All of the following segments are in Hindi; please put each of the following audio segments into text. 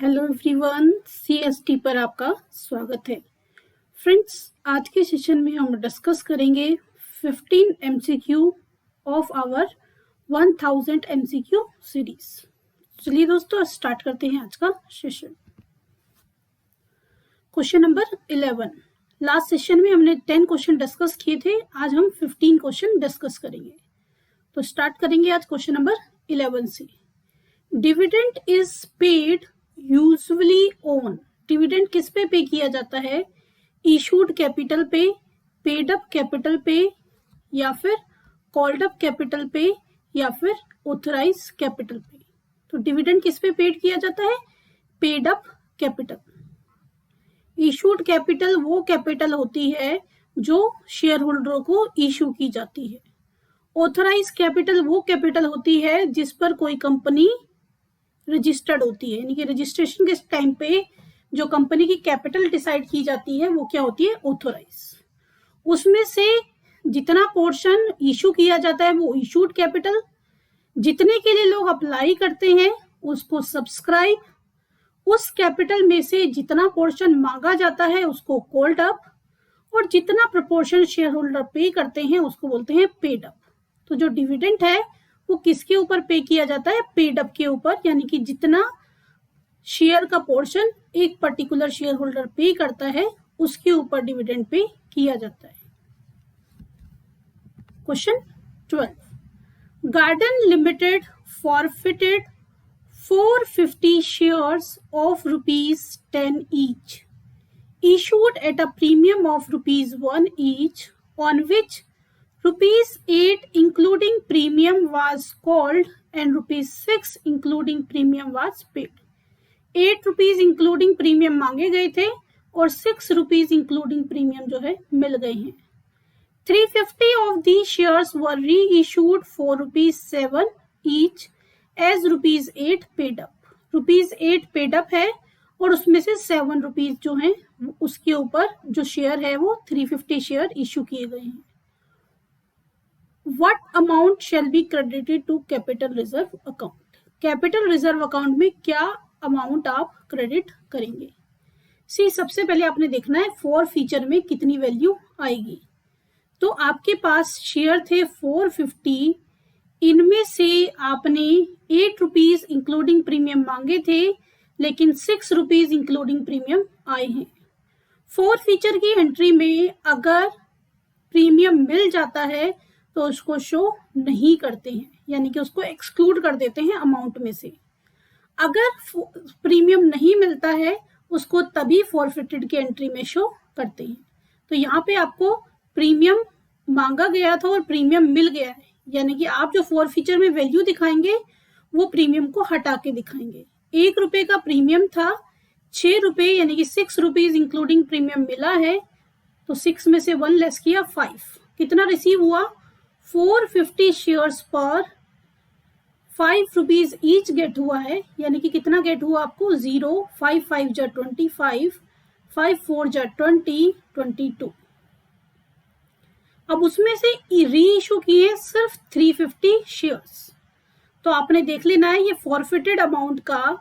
हेलो एवरीवन, सीएसटी पर आपका स्वागत है। फ्रेंड्स, आज के सेशन में हम डिस्कस करेंगे 15 MCQ of our 1000 MCQ series. चलिए दोस्तों, स्टार्ट करते हैं आज का session. Question number 11। Last session में हमने 10 क्वेश्चन डिस्कस किए थे, आज हम 15 क्वेश्चन डिस्कस करेंगे। तो स्टार्ट करेंगे आज क्वेश्चन नंबर 11 से। Dividend is paid usually on. Dividend किस पे पे किया जाता है? इशूड कैपिटल पे, पेड अप कैपिटल पे, या फिर कॉल्ड अप कैपिटल पे, या फिर ऑथराइज कैपिटल पे। तो डिविडेंड किस पे पेड किया जाता है? Paid up capital. Issued capital वो कैपिटल होती है जो शेयर होल्डरों को इशू की जाती है। ऑथराइज कैपिटल वो कैपिटल होती है जिस पर कोई कंपनी रजिस्टर्ड होती है, यानी कि रजिस्ट्रेशन के टाइम पे जो कंपनी की कैपिटल डिसाइड की जाती है वो क्या होती है? ऑथराइज। उसमें से जितना पोर्शन इशू किया जाता है वो इशूड कैपिटल, जितने के लिए लोग अप्लाई करते हैं उसको सब्सक्राइब, उस कैपिटल में से जितना पोर्शन मांगा जाता है उसको कॉल्ड अप, और जितना प्रोपोर्शन शेयर होल्डर पे करते हैं उसको बोलते हैं पेड अप। तो जो डिविडेंड है वो किसके ऊपर पे किया जाता है? पेड अप के ऊपर, यानी कि जितना शेयर का पोर्शन एक पर्टिकुलर शेयर होल्डर पे करता है उसके ऊपर डिविडेंड पे किया जाता है। Question 12। Garden limited forfeited 450 shares of ₹10 each, issued at a premium of ₹1 each, on which ₹8 including premium was called and ₹6 including premium was paid। ₹8 including premium मांगे गए थे और ₹6 including premium जो है मिल गए हैं। 350 of these shares were reissued for ₹7 each as ₹8 paid up। ₹8 paid up है और उसमें से ₹7 जो है उसके ऊपर जो शेयर है वो 350 शेयर इशू किए गए हैं। What amount shall be credited to capital reserve account? Capital reserve account में क्या अमाउंट आप क्रेडिट करेंगे? सबसे पहले आपने देखना है फॉर फीचर में कितनी वैल्यू आएगी। तो आपके पास शेयर थे 450, इनमें से आपने ₹8 इंक्लूडिंग प्रीमियम मांगे थे, लेकिन ₹6 इंक्लूडिंग प्रीमियम आए हैं। फॉर फीचर की एंट्री में अगर प्रीमियम मिल जाता है तो उसको शो नहीं करते हैं, यानी कि उसको एक्सक्लूड कर देते हैं अमाउंट में से। अगर प्रीमियम नहीं मिलता है उसको तभी फॉरफिटेड की एंट्री में शो करते हैं। तो यहाँ पे आपको प्रीमियम मांगा गया था और प्रीमियम मिल गया है, यानी कि आप जो फॉरफिचर में वैल्यू दिखाएंगे वो प्रीमियम को हटा के दिखाएंगे। ₹1 का प्रीमियम था, ₹6 यानी कि ₹6 इंक्लूडिंग प्रीमियम मिला है, तो 6 में से 1 लेस किया 5। कितना रिसीव हुआ? 450 शेयर्स पर ₹5 ईच गेट हुआ है, यानी कि कितना गेट हुआ आपको? 0, 5 5 जा 25, 5 4 जा 20, 22। अब उसमें से री इशू किए सिर्फ 350 शेयर्स। तो आपने देख लेना है ये फॉरफिटेड अमाउंट का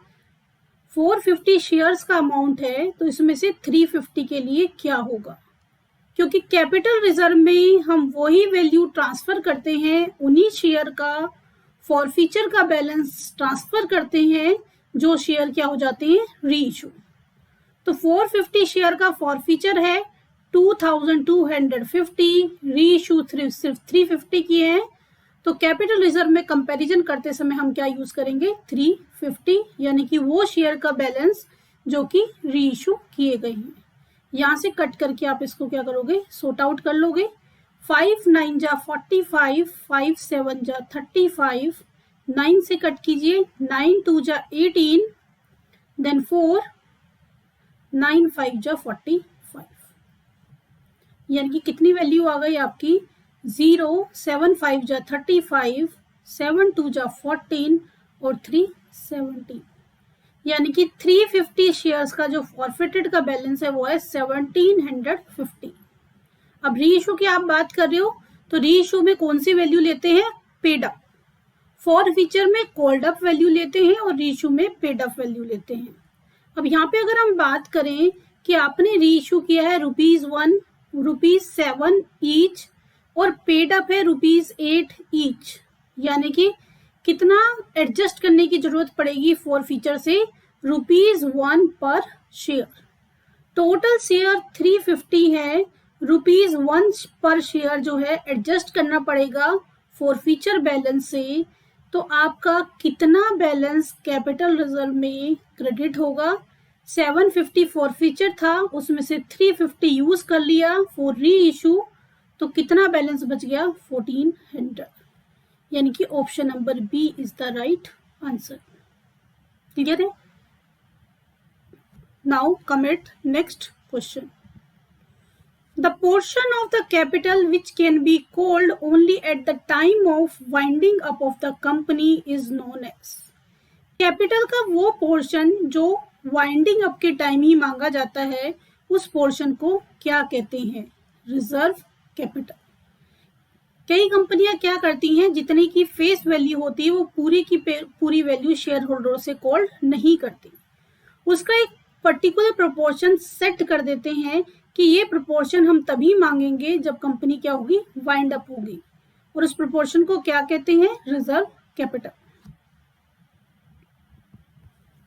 450 शेयर्स का अमाउंट है, तो इसमें से 350 के लिए क्या होगा? क्योंकि कैपिटल रिजर्व में हम वही वैल्यू ट्रांसफर करते हैं, उन्हीं शेयर का फॉरफीचर का बैलेंस ट्रांसफर करते हैं जो शेयर क्या हो जाते हैं? री इशू। तो 450 शेयर का फॉरफीचर है 2250, री इशू सिर्फ 350 किए हैं। तो कैपिटल रिजर्व में कंपैरिजन करते समय हम क्या यूज करेंगे? 350, यानी कि वो शेयर का बैलेंस जो कि री इशू किए गए हैं। यहाँ से कट करके आप इसको क्या करोगे? सॉर्ट आउट कर लोगे। 5 9 जा 45, 5 7 जा 35, 9 से कट कीजिए, 9 2 जा 18, देन 4 9 5 जा 45, यानी कि कितनी वैल्यू आ गई आपकी? 0 7 5 जा 35, 7 2 जा 14 और 3 17, यानी कि 350 शेयर्स का जो फॉरफिटेड का बैलेंस है वो है 1750। अब री इशू की आप बात कर रहे हो तो री इशू में कौन सी वैल्यू लेते हैं? Paid up. फॉर फीचर में कॉल्ड अप वैल्यू लेते हैं और री इशू में पेड अप वैल्यू लेते हैं। अब यहाँ पे अगर हम बात करें कि आपने री इशू किया है ₹1, ₹7 ईच और पेड अप है ₹8 ईच, यानी कि कितना एडजस्ट करने की जरूरत पड़ेगी फॉर फीचर से ₹1 पर शेयर। टोटल शेयर 350 है, ₹1 पर शेयर जो है एडजस्ट करना पड़ेगा फॉर फीचर बैलेंस से। तो आपका कितना बैलेंस कैपिटल रिजर्व में क्रेडिट होगा? 750 फॉर फीचर था, उसमें से 350 यूज कर लिया फॉर री इशू, तो कितना बैलेंस बच गया? 1400, यानी कि option number B is the right answer. Clear है? Now come at next question. The portion of the capital which can be called only at the time of winding up of the company is known as। Capital का वो पोर्शन जो वाइंडिंग अप के टाइम ही मांगा जाता है, उस पोर्शन को क्या कहते हैं? Reserve capital. कई कंपनियां क्या करती हैं, जितने की फेस वैल्यू होती है वो पूरी की पूरी वैल्यू शेयर होल्डर से कॉल नहीं करती, उसका एक पर्टिकुलर प्रोपोर्शन सेट कर देते हैं कि ये प्रोपोर्शन हम तभी मांगेंगे जब कंपनी क्या होगी? वाइंड अप होगी, और उस प्रोपोर्शन को क्या कहते हैं? Reserve capital.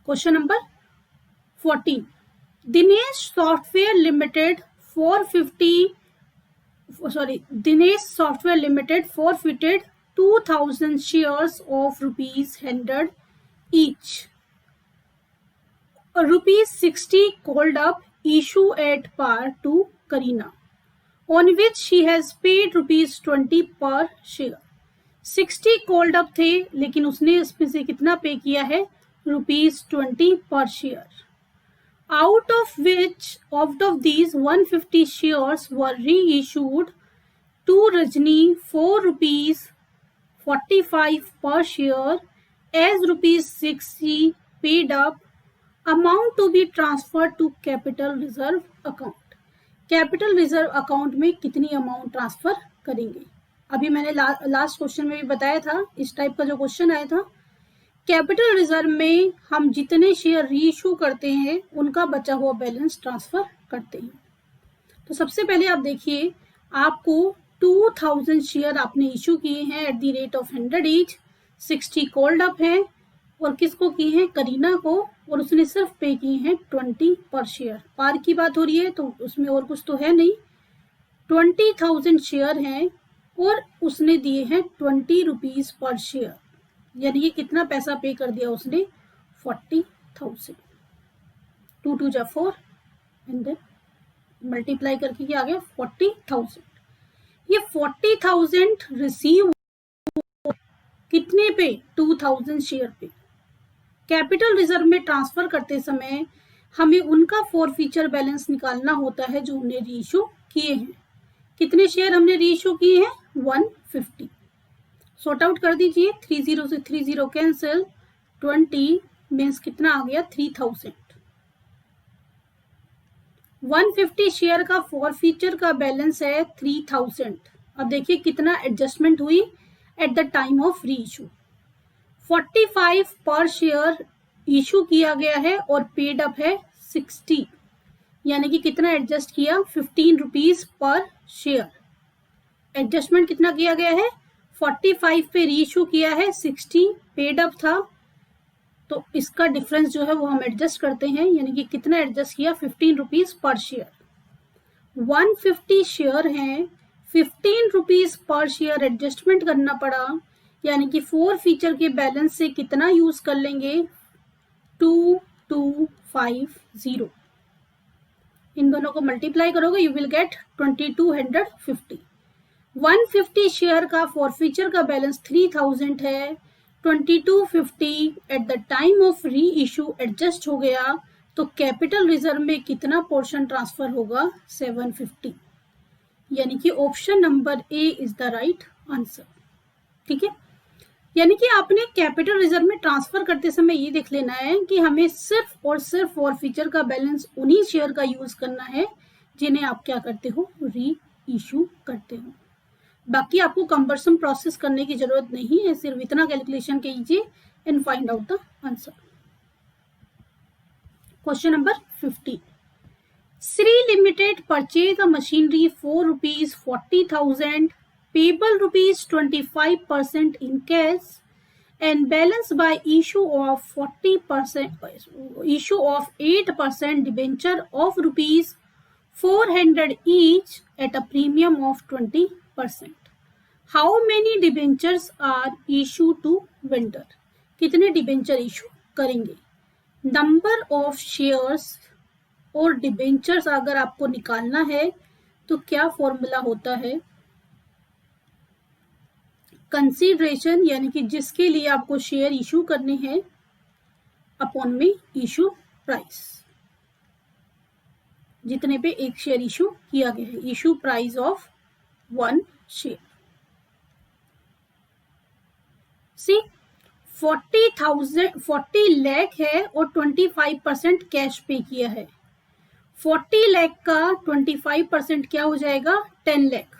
Question number 14। Dinesh software limited forfeited 2000 shares of ₹100 each. ₹60 called up issue at par to Karina, on which she has paid ₹20 per share. 60 called up थे, लेकिन उसने इसमें से कितना पे किया है? ₹20 per share. Out of these 150 shares were reissued to Rajni for ₹45 per share as ₹60 paid up. Amount to be transfer to capital reserve account. Capital reserve account में कितनी अमाउंट ट्रांसफर करेंगे? अभी मैंने लास्ट क्वेश्चन में भी बताया था, इस टाइप का जो क्वेश्चन आया था, कैपिटल रिजर्व में हम जितने शेयर रीइश्यू करते हैं उनका बचा हुआ बैलेंस ट्रांसफर करते हैं। तो सबसे पहले आप देखिए, आपको 2000 शेयर आपने इश्यू किए हैं at the rate of 100 each, 60 called up है, और किसको की है? करीना को, और उसने सिर्फ पे की है 20 पर शेयर। पार की बात हो रही है तो उसमें और कुछ तो है नहीं। 20,000 शेयर हैं और उसने दिए हैं ₹20 पर शेयर, यानी कि कितना पैसा पे कर दिया उसने? 40,000। 2 2 जा 4 एंड देन मल्टीप्लाई करके क्या आ गया? 40,000। ये 40,000 रिसीव कितने पे? 2000 शेयर पे। कैपिटल रिजर्व में ट्रांसफर करते समय हमें उनका फॉर फीचर बैलेंस निकालना होता है जो हमने रीइश्यू किए हैं। कितने शेयर हमने रीइश्यू किए हैं? 150। सॉर्ट आउट कर दीजिए, 30 से 30 कैंसिल, 20 मीन्स कितना आ गया? 3000। 150 शेयर का फॉर फीचर का बैलेंस है 3000। अब देखिए कितना एडजस्टमेंट हुई एट द टाइम ऑफ री इशू। 45 पर शेयर इशू किया गया है और पेड अप है 60, यानी कि कितना एडजस्ट किया? ₹15 पर शेयर। एडजस्टमेंट कितना किया गया है? 45 पे री इशू किया है, 60 पेड अप था, तो इसका डिफरेंस जो है वो हम एडजस्ट करते हैं, यानी कि कितना एडजस्ट किया? ₹15 पर शेयर। 150 शेयर हैं, ₹15 पर शेयर एडजस्टमेंट करना पड़ा, यानी कि फॉर फीचर के बैलेंस से कितना यूज कर लेंगे? 2250। इन दोनों को मल्टीप्लाई करोगे यू विल गेट 2250। 150 शेयर का फॉर फीचर का बैलेंस 3000 है, 2250 एट द टाइम ऑफ री इशू एडजस्ट हो गया, तो कैपिटल रिजर्व में कितना पोर्शन ट्रांसफर होगा? 750, यानी कि option number A is the right answer. ठीक है, यानी कि आपने कैपिटल रिजर्व में ट्रांसफर करते समय ये देख लेना है कि हमें सिर्फ और सिर्फ फॉर फीचर का बैलेंस उन्हीं शेयर का यूज करना है जिन्हें आप क्या करते हो? री इशू करते हो। बाकी आपको कंबरसम प्रोसेस करने की जरूरत नहीं है, सिर्फ इतना कैलकुलेशन कीजिए and find out the answer. Question number 50, Sri Limited purchase a machinery for rupees 40,000, payable rupees 25% in cash, and balance by issue of 8% debenture of rupees 400 each at a premium of 20%. How many debentures are issued to vendor? कितने डिबेंचर इशू करेंगे? नंबर ऑफ शेयर्स और डिबेंचर्स अगर आपको निकालना है तो क्या फॉर्मूला होता है? कंसीडरेशन यानी कि जिसके लिए आपको शेयर इशू करने हैं अपॉन में इशू प्राइस, जितने पे एक शेयर इशू किया गया है, इशू प्राइस ऑफ 1 शेयर। सी 40 लाख है और 25% कैश पे किया है। 40 लाख का 25% क्या हो जाएगा? 10 लाख।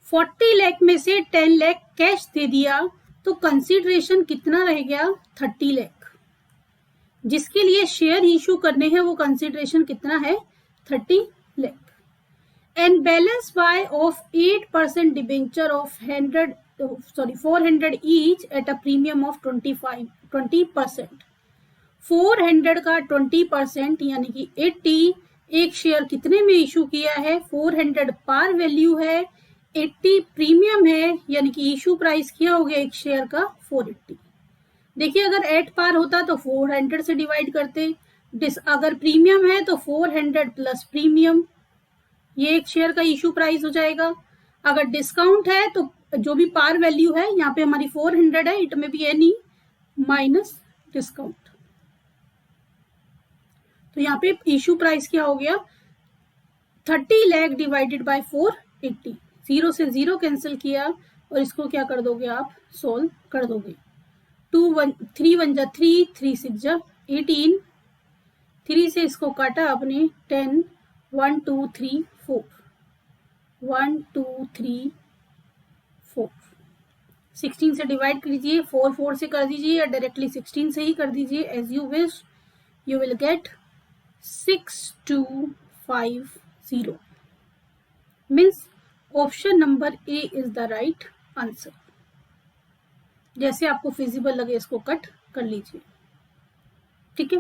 40 लाख में से 10 लाख कैश दे दिया तो कंसीडरेशन कितना रह गया? 30 लाख। जिसके लिए शेयर इशू करने हैं वो कंसीडरेशन कितना है? 30 lakh. And balance bye of 8% debenture of 400 each at a premium of 20%। 400 का 20% यानी कि 80, एक शेयर कितने में इशू किया है? 400 पार वैल्यू है, 80 प्रीमियम है, यानी कि इशू प्राइस क्या हो गया एक शेयर का? 480। देखिए अगर 8 पार होता तो 400 से डिवाइड करते, अगर प्रीमियम है तो 400 प्लस प्रीमियम, ये एक शेयर का इशू प्राइस हो जाएगा। अगर डिस्काउंट है तो जो भी पार वैल्यू है, यहाँ पे हमारी 400 है, इट में बी एनी माइनस डिस्काउंट, तो यहाँ पे इशू प्राइस क्या हो गया? 30 लाख डिवाइडेड बाय 480। 0 से 0 कैंसिल किया और इसको क्या कर दोगे आप? सोल्व कर दोगे। 3 1 जा 3, 3 6 जा 18, 3 से इसको काटा आपने 10, 1 2 3 4, 1 2 3 4, 16 से डिवाइड कीजिए, 4 4 से कर दीजिए या डायरेक्टली 16 से ही कर दीजिए, as you wish. You will get 6250 means option number A is the right answer. जैसे आपको फिजिबल लगे इसको कट कर लीजिए, ठीक है?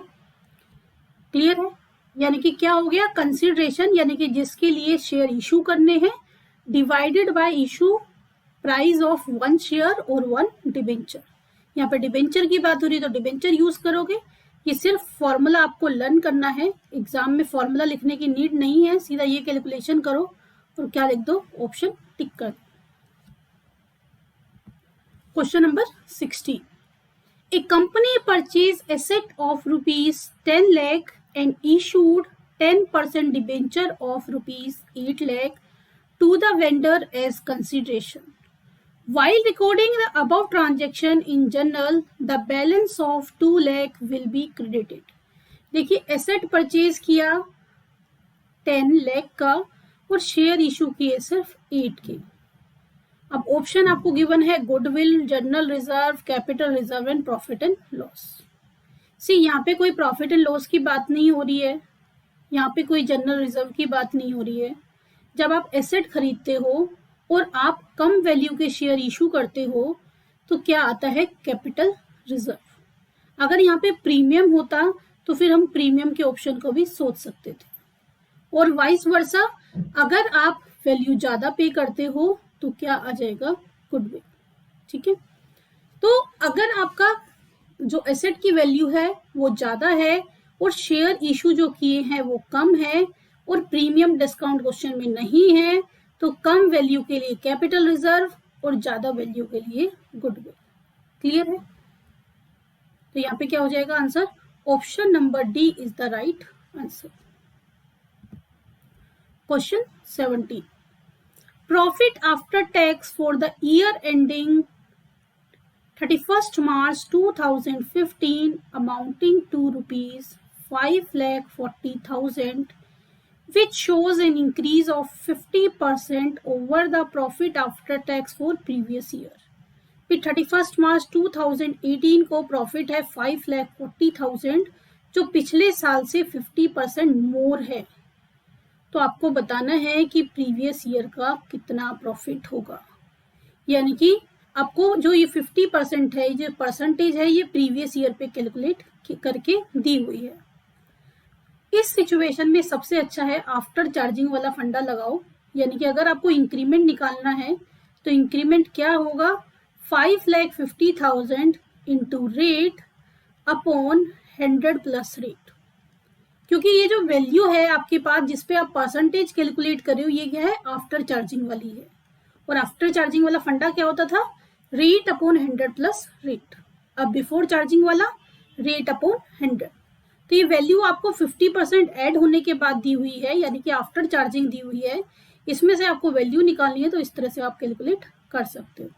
क्लियर है? यानी कि क्या हो गया? कंसीडरेशन यानी कि जिसके लिए शेयर इशू करने हैं divided by issue price of 1 share और 1 डिबेंचर। यहाँ पे डिबेंचर की बात हो रही है तो डिबेंचर यूज करोगे। ये सिर्फ फॉर्मूला आपको लर्न करना है, एग्जाम में फॉर्मूला लिखने की नीड नहीं है, सीधा ये कैलकुलेशन करो और क्या लिख दो? ऑप्शन टिक कर। Question number 60, A company purchase asset of rupees 10 lakh and issued 10% debenture of rupees 8 lakh to the vendor as consideration. While recording the above transaction in journal, the balance of 2 lakh will be credited. देखिए एसेट परचेज किया 10 लाख का और शेयर इशू किए सिर्फ 8 के। अब ऑप्शन आपको गिवन है goodwill, general reserve, capital reserve and profit and loss. C यहाँ पे कोई प्रॉफिट एंड लॉस की बात नहीं हो रही है, यहाँ पे कोई जर्नल रिजर्व की बात नहीं हो रही है। जब आप एसेट खरीदते हो और आप कम वैल्यू के शेयर इशू करते हो तो क्या आता है? Capital reserve. अगर यहाँ पे प्रीमियम होता तो फिर हम प्रीमियम के ऑप्शन को भी सोच सकते थे, और वाइस वर्सा अगर आप वैल्यू ज्यादा पे करते हो तो क्या आ जाएगा? गुडविल, ठीक है? तो अगर आपका जो एसेट की वैल्यू है वो ज्यादा है और शेयर इशू जो किए हैं वो कम है और प्रीमियम डिस्काउंट क्वेश्चन में नहीं है, तो कम वैल्यू के लिए कैपिटल रिजर्व और ज्यादा वैल्यू के लिए गुडविल। क्लियर है? तो यहाँ पे क्या हो जाएगा answer? Option number D is the right answer. Question 70, profit after tax for the year ending 31st March 2015 amounting to rupees 5,40,000, which shows an increase of 50% over the profit after tax for previous year. फिर 31st March 2018 को प्रॉफिट है 5,40,000 जो पिछले साल से 50% मोर है। तो आपको बताना है कि प्रीवियस ईयर का कितना प्रॉफिट होगा, यानी कि आपको जो ये 50% है, जो परसेंटेज है, ये प्रीवियस ईयर पे कैलकुलेट करके दी हुई है। इस सिचुएशन में सबसे अच्छा है आफ्टर चार्जिंग वाला फंडा लगाओ, यानी कि अगर आपको इंक्रीमेंट निकालना है तो इंक्रीमेंट क्या होगा, 5,50,000 into rate upon 100 plus rate. क्योंकि ये जो वैल्यू है आपके पास जिस पे आप परसेंटेज कैलकुलेट कर रहे हो, ये क्या है, आफ्टर चार्जिंग वाली है। और आफ्टर चार्जिंग वाला फंडा क्या होता था, रेट अपॉन 100 प्लस रेट। अब बिफोर चार्जिंग वाला रेट अपॉन 100। तो ये वैल्यू आपको 50% ऐड होने के बाद दी हुई है, यानी कि आफ्टर चार्जिंग दी हुई है। इसमें से आपको वैल्यू निकालनी है, तो इस तरह से आप कैलकुलेट कर सकते हो।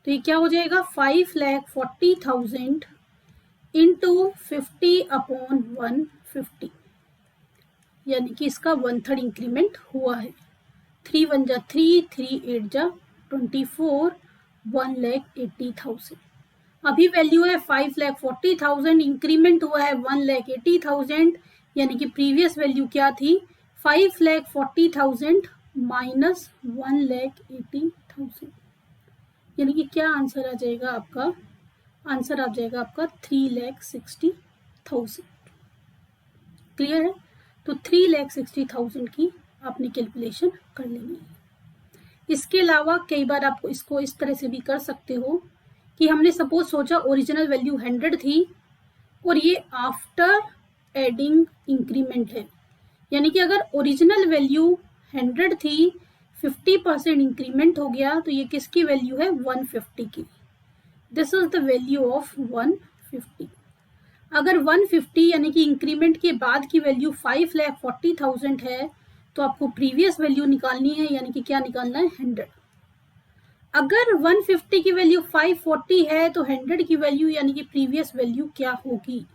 तो ये क्या हो जाएगा, 5,40,000 इंटू 50 अपॉन 150, यानी कि इसका 1/3 इंक्रीमेंट हुआ है। 3 1 जा 3, 3 8 जा 24, 1,80,000। अभी वैल्यू है 5,40,000, इंक्रीमेंट हुआ है 1,80,000, यानी कि प्रीवियस वैल्यू क्या थी, 5,40,000 माइनस 1,80,000, यानी कि क्या आंसर आ जाएगा आपका, आंसर आ जाएगा आपका 3,60,000। क्लियर है। तो 3,60,000 की आपने कैलकुलेशन कर लेनी है। इसके अलावा कई बार आप इसको इस तरह से भी कर सकते हो कि हमने सपोज सोचा ओरिजिनल वैल्यू 100 थी और ये आफ्टर एडिंग इंक्रीमेंट है, यानी कि अगर ओरिजिनल वैल्यू 100 थी, 50% इंक्रीमेंट हो गया, तो ये किसकी वैल्यू है, 150 की। This is the value of 150। अगर 150 यानी कि इंक्रीमेंट के बाद की वैल्यू 5,40,000 है, तो आपको प्रीवियस वैल्यू निकालनी है, यानी कि क्या निकालना है, 100। अगर 150 की वैल्यू 540 है, तो 100 की वैल्यू यानी कि प्रीवियस वैल्यू क्या होगी,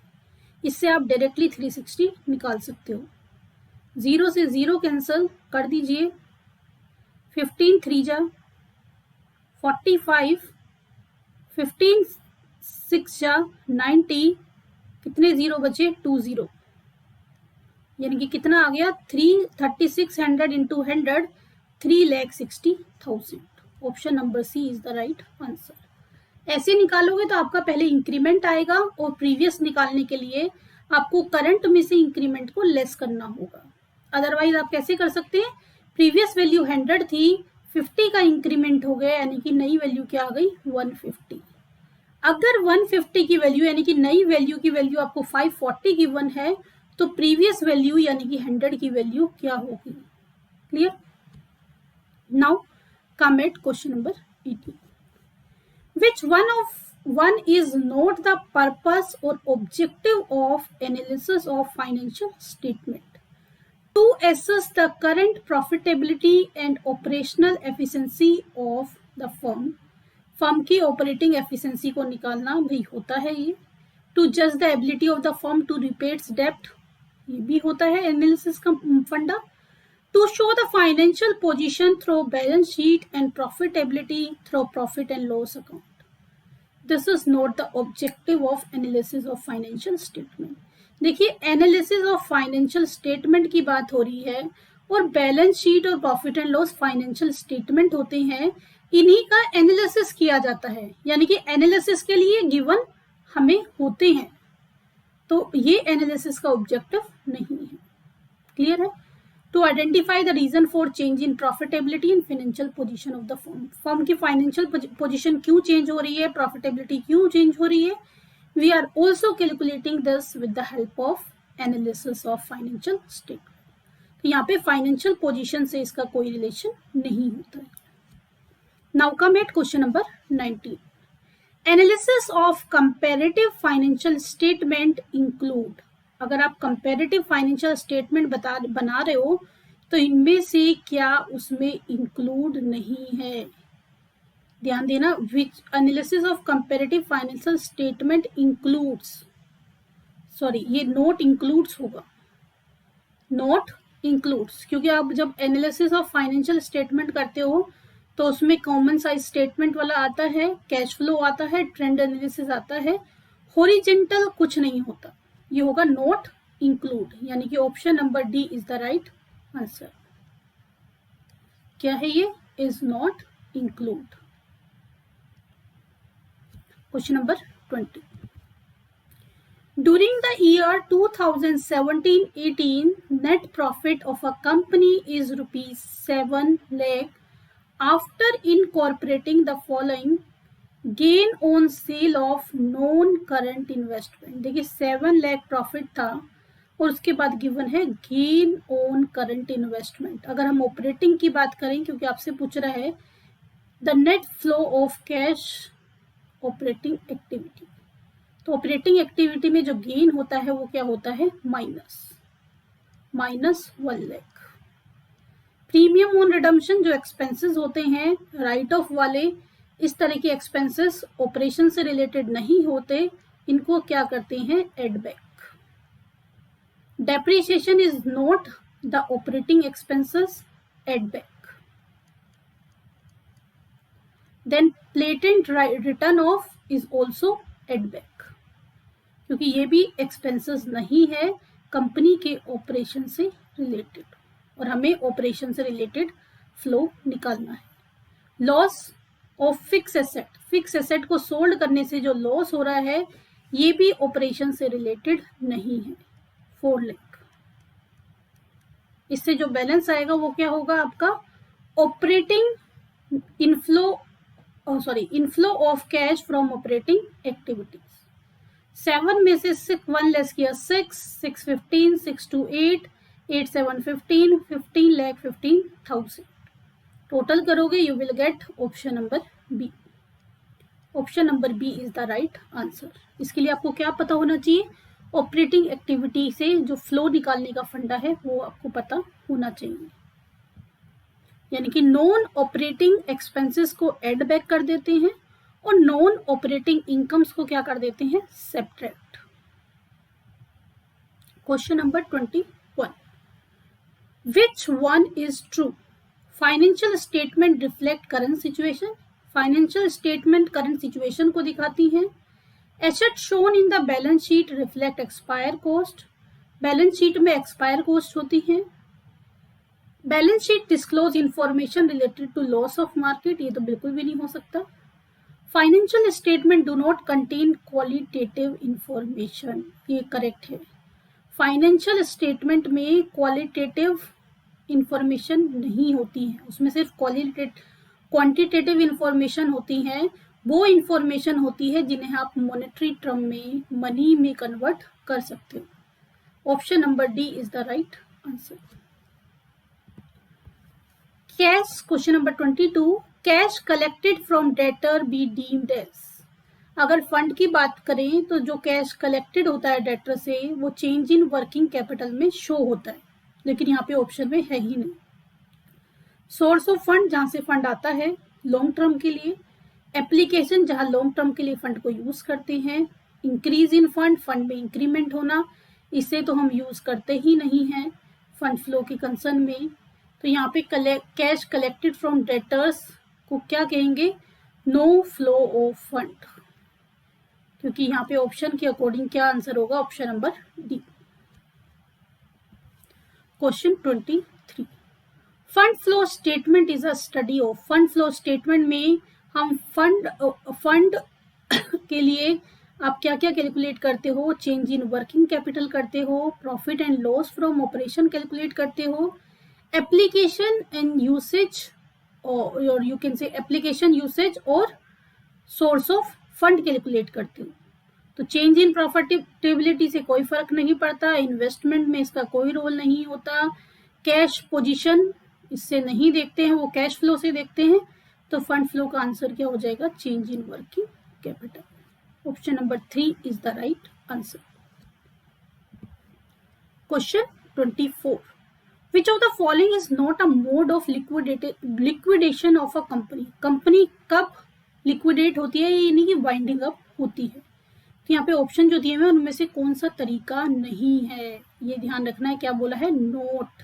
इससे आप डायरेक्टली 360 निकाल सकते हो। 0 से 0 कैंसिल कर दीजिए, 15 3 जा 45, 15 6 जा 90, कितने जीरो बचे, 20, यानी कि कितना आ गया, 3600 into 100, 3,60,000। Option number C is the right answer. ऐसे निकालोगे तो आपका पहले इंक्रीमेंट आएगा और प्रीवियस निकालने के लिए आपको करंट में से इंक्रीमेंट को लेस करना होगा। अदरवाइज आप कैसे कर सकते हैं, प्रीवियस वैल्यू 100 थी, 50 का इंक्रीमेंट हो गया, यानी कि नई वैल्यू क्या आ गई, 150। अगर 150 की वैल्यू यानी कि नई वैल्यू की वैल्यू आपको 540 गिवन है, तो प्रीवियस वैल्यू यानी कि 100 की वैल्यू क्या होगी। Clear. Now come at question number 18. Which one is not the purpose or objective of analysis of financial statement? To assess the current profitability and operational efficiency of the firm. Firm की ऑपरेटिंग एफिशिएंसी को निकालना भी होता है ये। टू जज the ability of the firm to repay it's डेब्ट, ये भी होता है एनालिसिस का फंडा। To show the financial position through balance sheet and profitability through profit and loss account. This is not the objective of analysis of financial statement. देखिए एनालिसिस ऑफ फाइनेंशियल स्टेटमेंट की बात हो रही है और बैलेंस शीट और profit and loss financial statement होते हैं, इन्हीं का एनालिसिस किया जाता है, यानी कि एनालिसिस के लिए गिवन हमें होते हैं, तो ये एनालिसिस का ऑब्जेक्टिव नहीं है। क्लियर है। To identify the reason for change in profitability and financial position of the firm. Firm की फाइनेंशियल पोजीशन क्यों चेंज हो रही है, प्रॉफिटेबिलिटी क्यों चेंज हो रही है, we are also calculating this with the help of analysis of financial statement. तो यहाँ पे फाइनेंशियल पोजीशन से इसका कोई रिलेशन नहीं होता है। Now come at question number 19. Analysis of comparative financial statement include. अगर आप कंपैरेटिव फाइनेंशियल स्टेटमेंट बना रहे हो तो इनमें से क्या उसमें इंक्लूड नहीं है, ध्यान देना। Which analysis of comparative financial statement includes, sorry ये नॉट इंक्लूड्स होगा, नॉट इंक्लूड्स, क्योंकि आप जब एनालिसिस ऑफ फाइनेंशियल स्टेटमेंट करते हो तो उसमें कॉमन साइज स्टेटमेंट वाला आता है, कैश फ्लो आता है, ट्रेंड एनालिसिस आता है, हॉरिजेंटल कुछ नहीं होता, ये होगा नॉट इंक्लूड, यानी कि option number D is the right answer. क्या है ये? Is not include. Question number 20, during the year 2017-18 net profit of a company is rupees 7 lakh after incorporating the following gain on sale of non current investment। देखिए 7 लाख प्रॉफिट था और उसके बाद गिवन है गेन ऑन करंट इन्वेस्टमेंट। अगर हम ऑपरेटिंग की बात करें, क्योंकि आपसे पूछ रहा है the net flow of cash operating activity, तो ऑपरेटिंग एक्टिविटी में जो गेन होता है वो क्या होता है? Minus 1 lakh. Premium on redemption जो एक्सपेंसेस होते हैं राइट ऑफ वाले, इस तरह के एक्सपेंसेस ऑपरेशन से रिलेटेड नहीं होते, इनको क्या करते हैं? Add back. Depreciation is not the operating expenses, add back. Then patent written off is also add back, क्योंकि ये भी एक्सपेंसेस नहीं है कंपनी के ऑपरेशन से रिलेटेड और हमें ऑपरेशन से रिलेटेड फ्लो निकालना है। Loss of fix asset, fix asset को सोल्ड करने से जो लॉस हो रहा है ये भी ऑपरेशन से रिलेटेड नहीं है, 4 लाख। इससे जो बैलेंस आएगा वो क्या होगा आपका? Operating inflow of cash from operating activities. 7 में से 1 लेस किया 6, 6 15, 6 2 8, 8 7 15, 15 लाख 15,000। टोटल करोगे you will get option number B. Option number B is the right answer. इसके लिए आपको क्या पता होना चाहिए? ऑपरेटिंग एक्टिविटी से जो फ्लो निकालने का फंडा है वो आपको पता होना चाहिए, यानी कि नॉन ऑपरेटिंग एक्सपेंसेस को एड बैक कर देते हैं और नॉन ऑपरेटिंग इनकम्स को क्या कर देते हैं? Separate. Question number 21, which one is true? Financial statement reflect current situation, financial statement current situation को दिखाती हैं। Asset shown in the balance sheet reflect expire cost, balance sheet में एक्सपायर कॉस्ट होती है। Balance sheet disclose information related to loss of market, ये तो बिल्कुल भी नहीं हो सकता। Financial statement do not contain qualitative information, ये करेक्ट है। फाइनेंशियल स्टेटमेंट में क्वालिटेटिव इंफॉर्मेशन नहीं होती है, उसमें सिर्फ क्वांटिटेटिव इंफॉर्मेशन होती है। वो इंफॉर्मेशन होती है जिन्हें आप मॉनेटरी टर्म में, मनी में कन्वर्ट कर सकते हो। Option number D is the right answer. Cash, question number 22, cash collected from debtor be deemed as. अगर फंड की बात करें तो जो कैश कलेक्टेड होता है डेटर से वो चेंज इन वर्किंग कैपिटल में शो होता है, लेकिन यहाँ पे ऑप्शन में है ही नहीं। सोर्स ऑफ फंड, जहां से फंड आता है लॉन्ग टर्म के लिए। एप्लीकेशन, जहां लॉन्ग टर्म के लिए फंड को यूज करते हैं। इंक्रीज इन फंड, फंड में इंक्रीमेंट होना, इसे तो हम यूज करते ही नहीं हैं फंड फ्लो के कंसर्न में। तो यहाँ पे कैश कलेक्टेड फ्रॉम डेटर्स को क्या कहेंगे? नो फ्लो ऑफ फंड, क्योंकि यहाँ पे ऑप्शन के अकॉर्डिंग क्या आंसर होगा? Option number D. Question 23, fund flow statement is a study of. Fund flow statement में हम फंड के लिए आप क्या क्या कैलकुलेट करते हो? चेंज इन वर्किंग कैपिटल करते हो, profit and loss from operation calculate करते हो, एप्लीकेशन एंड यूसेज और you can say application usage और सोर्स ऑफ फंड कैलकुलेट करते हो। तो चेंज इन प्रॉफिटेबिलिटी से कोई फर्क नहीं पड़ता, इन्वेस्टमेंट में इसका कोई रोल नहीं होता। कैश पोजीशन इससे नहीं देखते हैं, वो कैश फ्लो से देखते हैं। तो फंड फ्लो का आंसर क्या हो जाएगा? Change in working capital. Option number 3 is the right answer. Question 24, which of the following is not a mode of liquidation of a company. Company कब लिक्विडेट होती है, यानी कि वाइंडिंग अप होती है। तो यहाँ पे ऑप्शन जो दिए हुए हैं उनमें से कौन सा तरीका नहीं है, ये ध्यान रखना है। क्या बोला है? Note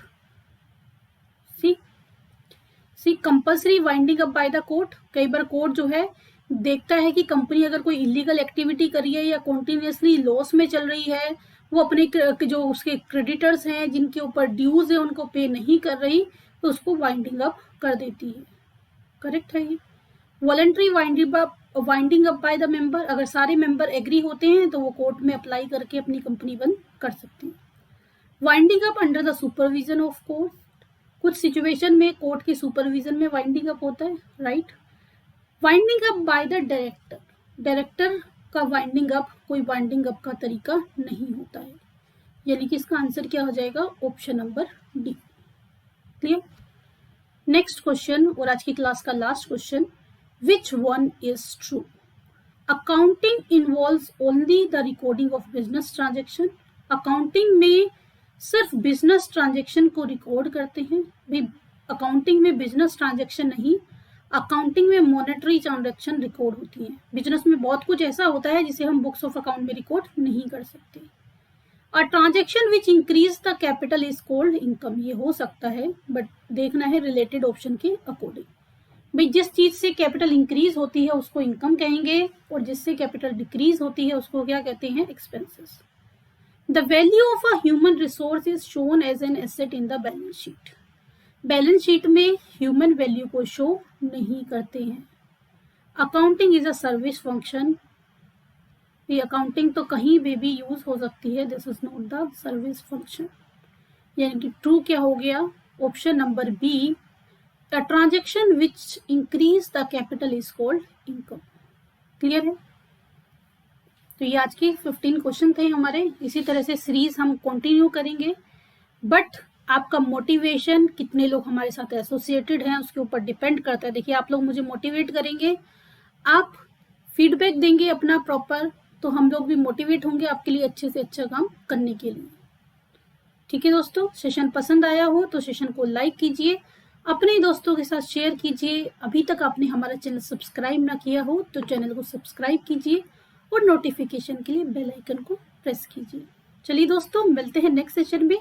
C compulsory winding up by the court. कई बार कोर्ट जो है देखता है कि कंपनी अगर कोई इलीगल एक्टिविटी कर रही है या कॉन्टिन्यूसली लॉस में चल रही है, वो अपने जो उसके क्रेडिटर्स हैं जिनके ऊपर ड्यूज है उनको पे नहीं कर रही, तो उसको वाइंडिंग अप कर देती है। करेक्ट है ये। Voluntary winding up by the member, अगर सारे मेंबर एग्री होते हैं तो वो कोर्ट में अप्लाई करके अपनी कंपनी बंद कर सकते हैं। Winding up under the supervision of court, कुछ सिचुएशन में कोर्ट के सुपरविजन में वाइंडिंग अप होता है, right. Winding up by the director, director का वाइंडिंग अप कोई वाइंडिंग अप का तरीका नहीं होता है, यानी कि इसका आंसर क्या हो जाएगा, option number D. Clear. Next question और आज की क्लास का last question, which one is true. Accounting involves only the recording of business transaction, accounting में सिर्फ बिजनेस ट्रांजेक्शन को रिकॉर्ड करते हैं। भाई अकाउंटिंग में बिजनेस ट्रांजेक्शन नहीं, अकाउंटिंग में मॉनेटरी ट्रांजेक्शन रिकॉर्ड होती है। बिजनेस में बहुत कुछ ऐसा होता है जिसे हम बुक्स ऑफ अकाउंट में रिकॉर्ड नहीं कर सकते। A transaction which increase the capital is called income, ये हो सकता है बट देखना है रिलेटेड ऑप्शन के अकॉर्डिंग। भाई जिस चीज से कैपिटल इंक्रीज होती है उसको इनकम कहेंगे, और जिससे कैपिटल डिक्रीज होती है उसको क्या कहते हैं, expenses. The value of a human resource is shown as an asset in the balance sheet, balance sheet में ह्यूमन वैल्यू को शो नहीं करते हैं। Accounting is a service function, ये अकाउंटिंग तो कहीं पे भी यूज हो सकती है, this is not the service function, यानी कि ट्रू क्या हो गया, option number B, the transaction which increase the capital is called income. Clear है। तो ये आज के 15 क्वेश्चन थे हमारे, इसी तरह से सीरीज हम कंटिन्यू करेंगे, बट आपका मोटिवेशन, कितने लोग हमारे साथ एसोसिएटेड हैं उसके ऊपर डिपेंड करता है। देखिए आप लोग मुझे मोटिवेट करेंगे, आप फीडबैक देंगे अपना प्रॉपर, तो हम लोग भी मोटिवेट होंगे आपके लिए अच्छे से अच्छा काम करने के लिए। ठीक है दोस्तों, सेशन पसंद आया हो तो सेशन को लाइक कीजिए, अपने दोस्तों के साथ शेयर कीजिए। अभी तक आपने हमारा चैनल सब्सक्राइब ना किया हो तो चैनल को सब्सक्राइब कीजिए और नोटिफिकेशन के लिए बेल आइकन को प्रेस कीजिए। चलिए दोस्तों, मिलते हैं नेक्स्ट सेशन में,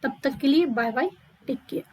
तब तक के लिए बाय बाय, टेक केयर।